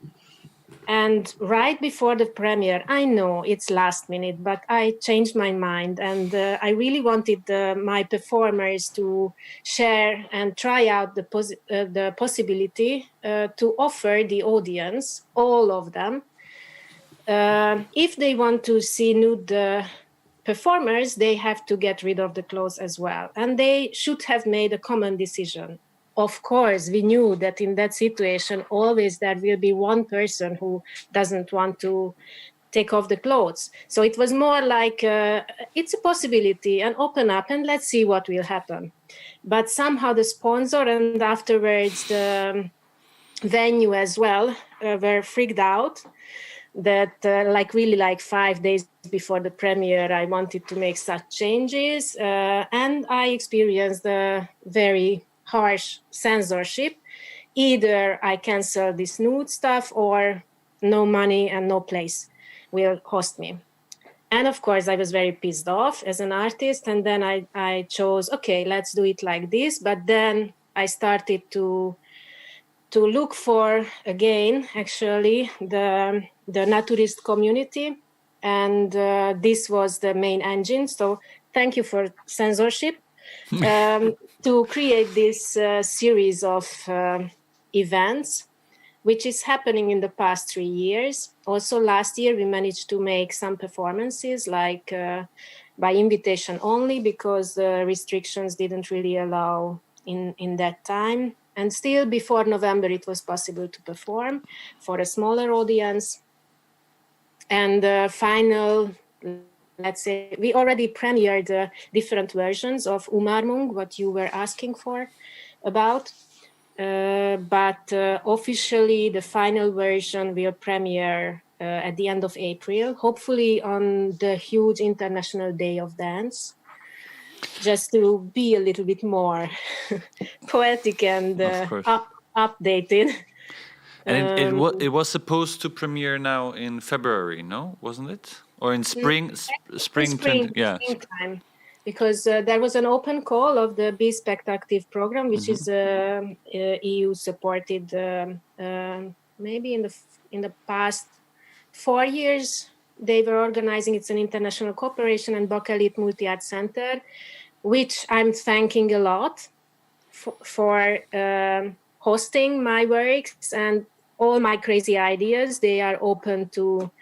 And right before the premiere, I know it's last minute, but I changed my mind, and I really wanted my performers to share and try out the possibility to offer the audience, all of them, if they want to see nude performers, they have to get rid of the clothes as well. And they should have made a common decision. Of course, we knew that in that situation, always there will be one person who doesn't want to take off the clothes. So it was more like, it's a possibility, and open up and let's see what will happen. But somehow the sponsor and afterwards the venue as well were freaked out that like 5 days before the premiere, I wanted to make such changes. And I experienced a very harsh censorship either I cancel this nude stuff or no money and no place will host me. And of course, I was very pissed off as an artist. And then I chose, okay, let's do it like this. But then I started to look for, again, actually, the naturist community. And this was the main engine. So thank you for censorship. To create this series of events, which is happening in the past 3 years. Also last year, we managed to make some performances like by invitation only, because the restrictions didn't really allow in that time. And still before November, it was possible to perform for a smaller audience. And the final, let's say, we already premiered different versions of Umarmung, what you were asking for about. But officially, the final version will premiere at the end of April, hopefully on the huge International Day of Dance, just to be a little bit more poetic and updated. And it was supposed to premiere now in February, no? Wasn't it? Or in spring? Springtime. Because there was an open call of the Be Spectative program, which is EU supported. Maybe in the past 4 years, they were organizing. It's an international cooperation and Bakelit Multi-Art Center, which I'm thanking a lot for hosting my works and all my crazy ideas. They are open to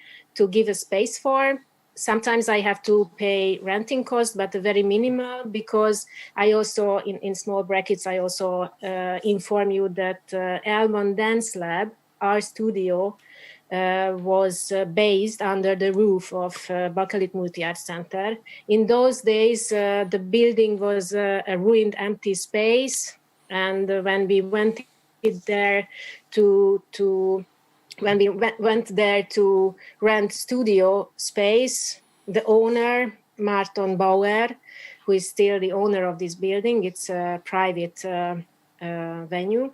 give a space for. Sometimes I have to pay renting costs, but a very minimal, because I also, in small brackets, I also inform you that Elman Dance Lab, our studio, was based under the roof of Bakelit Multi-Art Center. In those days, the building was a ruined, empty space. And when we went there when we went there to rent studio space, the owner, Martin Bauer, who is still the owner of this building, it's a private venue,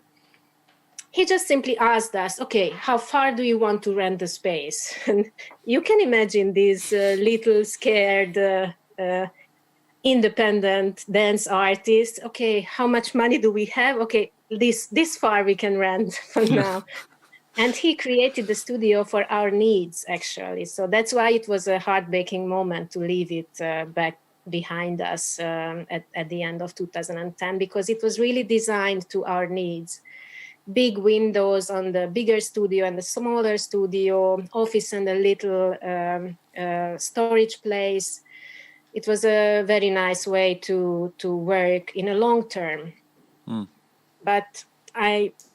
he just simply asked us, okay, how far do you want to rent the space? And you can imagine these little scared independent dance artists. Okay, how much money do we have? Okay, this far we can rent for now. And he created the studio for our needs, actually. So that's why it was a heartbreaking moment to leave it back behind us at the end of 2010, because it was really designed to our needs. Big windows on the bigger studio and the smaller studio, office and a little storage place. It was a very nice way to work in a long term. But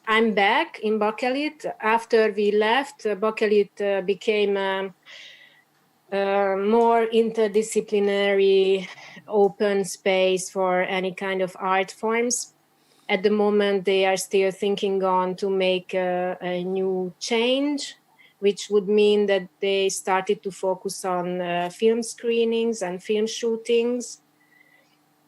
I'm back in Bakelit. After we left, Bakelit became a more interdisciplinary, open space for any kind of art forms. At the moment, they are still thinking on to make a new change, which would mean that they started to focus on film screenings and film shootings.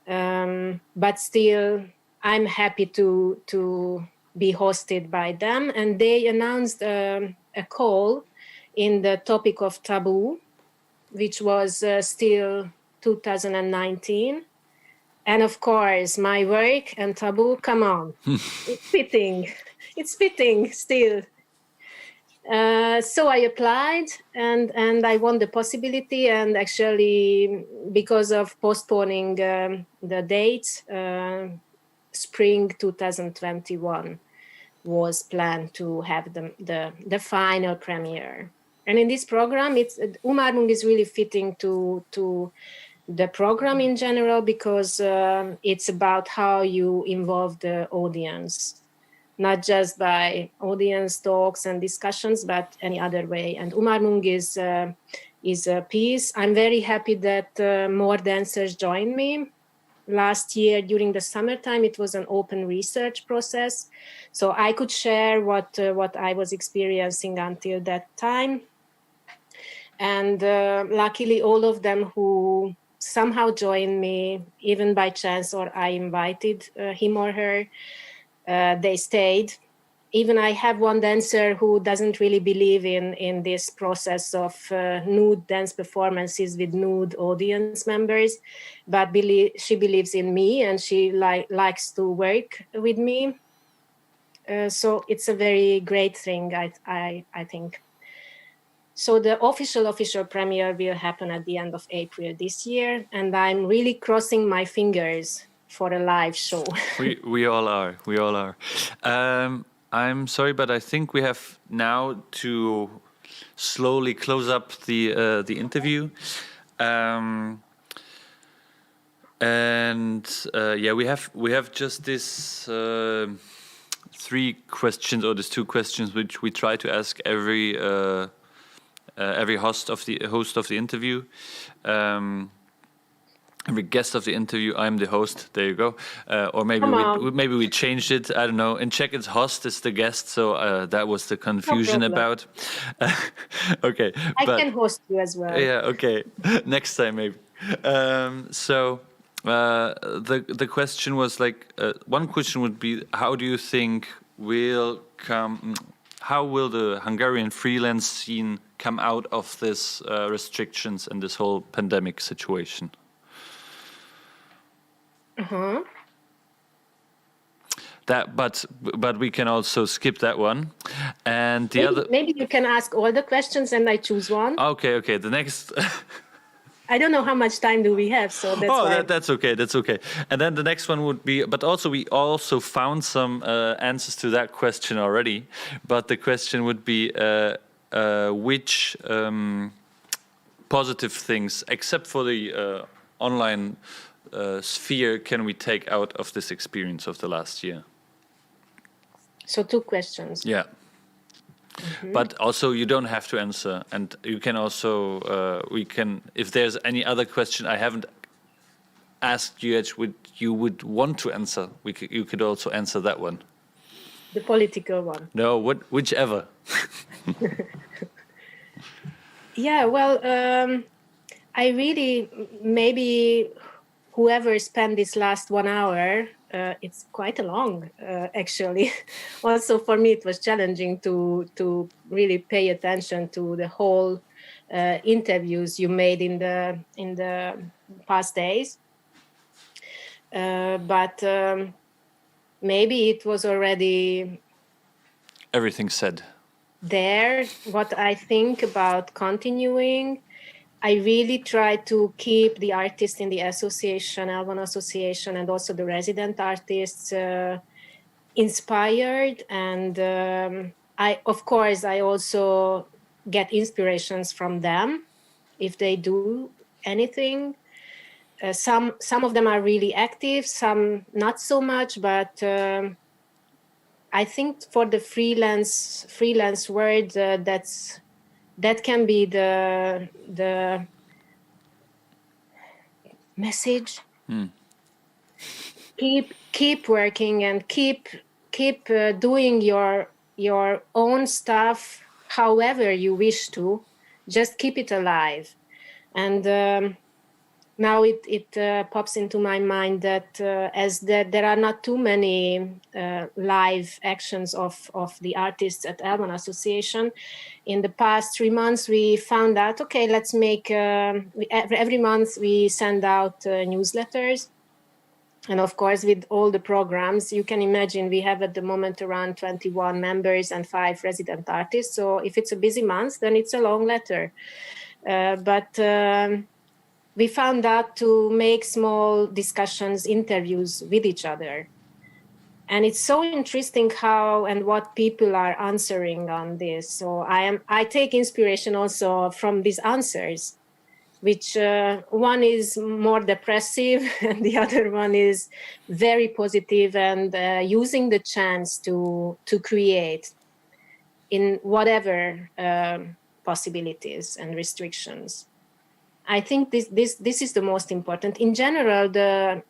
But still, I'm happy to be hosted by them. And they announced a call in the topic of taboo, which was still 2019. And of course, my work and taboo, come on, it's fitting still. So I applied and I won the possibility. And actually, because of postponing the dates, spring 2021 was planned to have the final premiere. And in this program, Umarmung is really fitting to the program in general, because it's about how you involve the audience, not just by audience talks and discussions, but any other way. And Umarmung is a piece. I'm very happy that more dancers joined me. Last year, during the summertime, it was an open research process. So I could share what I was experiencing until that time. And luckily, all of them who somehow joined me, even by chance, or I invited him or her, they stayed. even I have one dancer who doesn't really believe in this process of nude dance performances with nude audience members, but she believes in me, and she likes to work with me. So it's a very great thing, I think. So the official premiere will happen at the end of April this year, and I'm really crossing my fingers for a live show. We all are. We all are. I'm sorry, but I think we have now to slowly close up the interview. We have just this 3 questions, or these 2 questions, which we try to ask every host of the interview. Every guest of the interview. I'm the host. There you go. Or maybe we changed it. I don't know. In Czech, it's host is the guest. So that was the confusion about. Okay. I can host you as well. Yeah. Okay. Next time maybe. The question was like, one question would be, how do you think how will the Hungarian freelance scene come out of this restrictions and this whole pandemic situation? But we can also skip that one, and maybe you can ask all the questions and I choose one. Okay. The next. I don't know how much time do we have, so that's that's okay. That's okay. And then the next one would be, but also we also found some answers to that question already. But the question would be, which positive things, except for the online sphere, can we take out of this experience of the last year? So 2 questions. Yeah. But also you don't have to answer, and you can also if there's any other question I haven't asked you yet, you would want to answer, you could also answer that one. The political one. No, whichever. Yeah, well, I really, maybe whoever spent this last 1 hour, it's quite a long, actually. Also, for me, it was challenging to really pay attention to the whole interviews you made in the past days. But maybe it was already everything said there. What I think about continuing, I really try to keep the artists in the association, L1 association, and also the resident artists inspired. And I also get inspirations from them if they do anything. Some of them are really active, some not so much, but I think for the freelance world, that can be the message. Keep working and keep doing your own stuff however you wish to. Just keep it alive. And now it pops into my mind that as there are not too many live actions of the artists at L1 Association, in the past 3 months we found out, okay, let's make, every month we send out newsletters. And of course, with all the programs, you can imagine we have at the moment around 21 members and 5 resident artists. So if it's a busy month, then it's a long letter. But we found out to make small discussions, interviews with each other. And it's so interesting how and what people are answering on this. So I take inspiration also from these answers, which one is more depressive and the other one is very positive and using the chance to create in whatever possibilities and restrictions. I think this is the most important. In general, the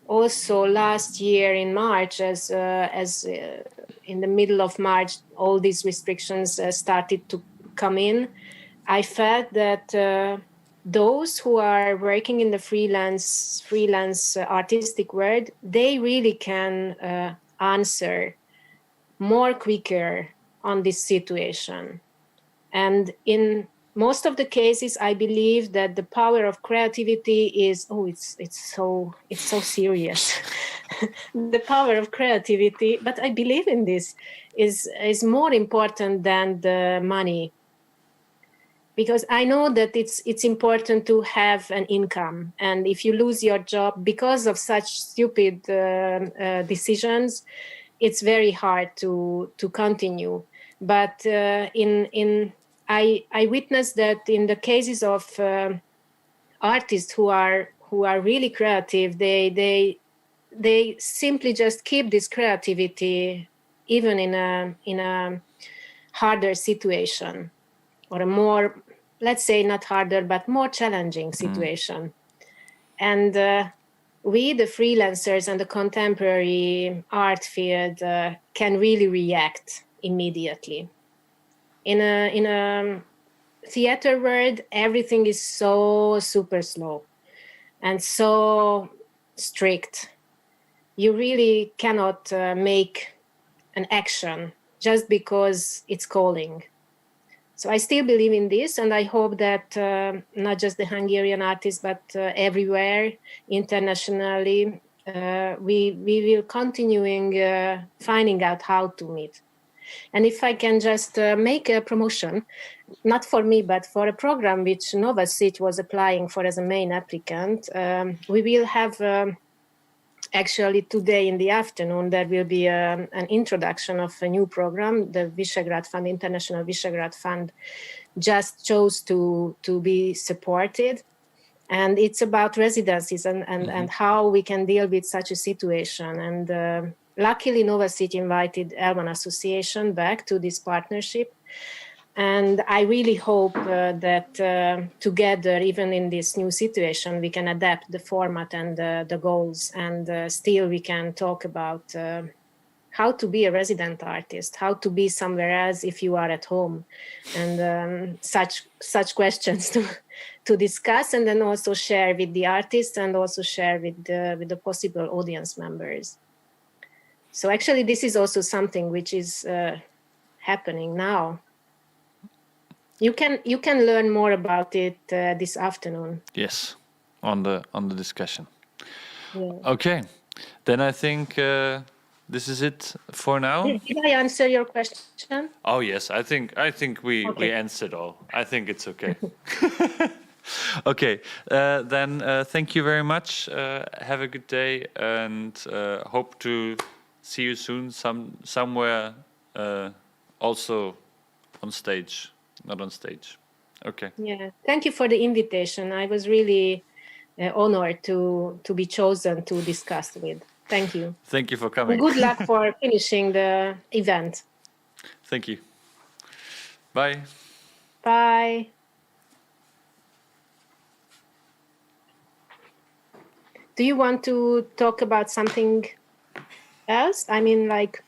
also last year in March, as in the middle of March, all these restrictions started to come in. I felt that those who are working in the freelance artistic world, they really can answer more quicker on this situation. And in most of the cases, I believe that the power of creativity is, it's so serious. The power of creativity, but I believe in this, is more important than the money. Because I know that it's important to have an income. And if you lose your job because of such stupid decisions, it's very hard to continue. But I witnessed that in the cases of artists who are really creative, they simply just keep this creativity even in a harder situation, or a more, let's say not harder, but more challenging situation. And we, the freelancers and the contemporary art field, can really react immediately. In a theater world, everything is so super slow and so strict. You really cannot make an action just because it's calling. So I still believe in this, and I hope that not just the Hungarian artists, but everywhere internationally, we will continuing finding out how to meet. And if I can just make a promotion, not for me, but for a program which Nová was applying for as a main applicant, we will have actually today in the afternoon, there will be an introduction of a new program. The Visegrad Fund, International Visegrad Fund, just chose to be supported. And it's about residencies and how we can deal with such a situation. And luckily, Nová invited Elman Association back to this partnership. And I really hope that together, even in this new situation, we can adapt the format and the goals, and still we can talk about how to be a resident artist, how to be somewhere else if you are at home, and such questions to discuss, and then also share with the artists and also share with the possible audience members. So actually, this is also something which is happening now. You can learn more about it this afternoon. Yes, on the discussion. Yeah. Okay, then I think this is it for now. Did I answer your question? Oh yes, I think we answered all. I think it's okay. Okay, then thank you very much. Have a good day, and hope to see you soon somewhere, also on stage. Not on stage. Okay. Yeah. Thank you for the invitation. I was really honored to be chosen to discuss with. Thank you. Thank you for coming. And good luck for finishing the event. Thank you. Bye. Bye. Do you want to talk about something else? I mean, like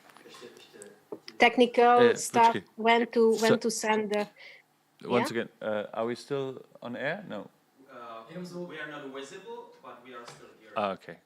technical stuff, when to send the... Once again, are we still on air? No. We are not visible, but we are still here. Okay.